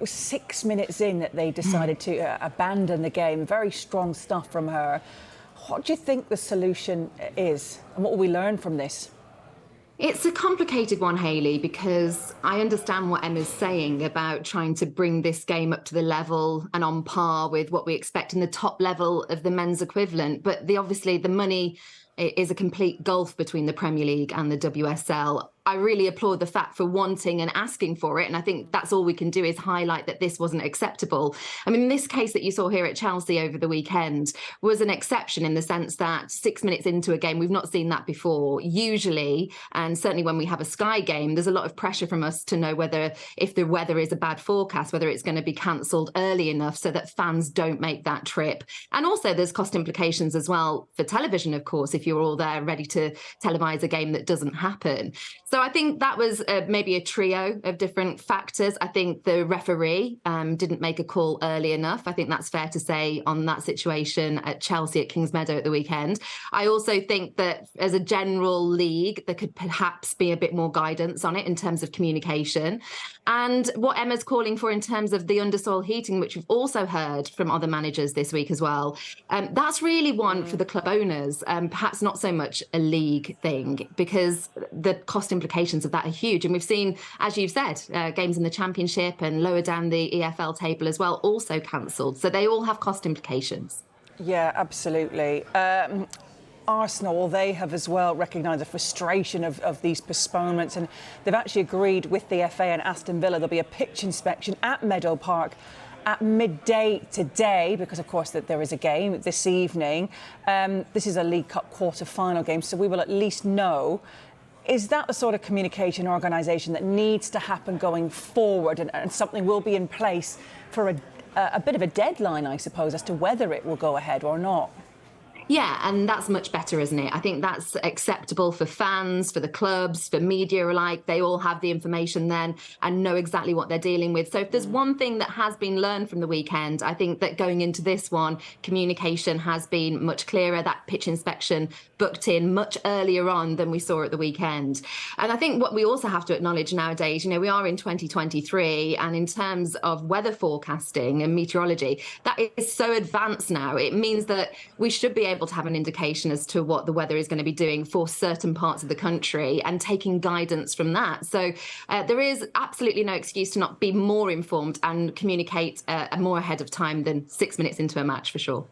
it was 6 minutes in that they decided to abandon the game. Very strong stuff from her. What do you think the solution is, and what will we learn from this? It's a complicated one, Hayley, because I understand what Emma's saying about trying to bring this game up to the level and on par with what we expect in the top level of the men's equivalent. But obviously the money is a complete gulf between the Premier League and the WSL. I really applaud the fact for wanting and asking for it. And I think that's all we can do is highlight that this wasn't acceptable. I mean, this case that you saw here at Chelsea over the weekend was an exception in the sense that 6 minutes into a game, we've not seen that before. Usually, and certainly when we have a Sky game, there's a lot of pressure from us to know whether, if the weather is a bad forecast, whether it's going to be cancelled early enough so that fans don't make that trip. And also there's cost implications as well for television, of course, if you're all there ready to televise a game that doesn't happen. So I think that was maybe a trio of different factors. I think the referee didn't make a call early enough. I think that's fair to say on that situation at Chelsea at Kingsmeadow at the weekend. I also think that as a general league, there could perhaps be a bit more guidance on it in terms of communication. And what Emma's calling for in terms of the undersoil heating, which we've also heard from other managers this week as well, that's really one for the club owners, perhaps not so much a league thing, because the cost implications of that are huge. And we've seen, as you've said, games in the Championship and lower down the EFL table as well, also cancelled. So they all have cost implications. Yeah, absolutely. Arsenal, they have as well recognised the frustration of these postponements, and they've actually agreed with the FA and Aston Villa there'll be a pitch inspection at Meadow Park at midday today, because of course that there is a game this evening. This is a League Cup quarter-final game, so we will at least know. Is that the sort of communication organisation that needs to happen going forward, and something will be in place for a bit of a deadline, I suppose, as to whether it will go ahead or not? Yeah, and that's much better, isn't it? I think that's acceptable for fans, for the clubs, for media alike. They all have the information then and know exactly what they're dealing with. So if there's one thing that has been learned from the weekend, I think that going into this one, communication has been much clearer. That pitch inspection booked in much earlier on than we saw at the weekend. And I think what we also have to acknowledge nowadays, we are in 2023, and in terms of weather forecasting and meteorology, that is so advanced now. It means that we should be able to have an indication as to what the weather is going to be doing for certain parts of the country and taking guidance from that. So there is absolutely no excuse to not be more informed and communicate more ahead of time than 6 minutes into a match, for sure.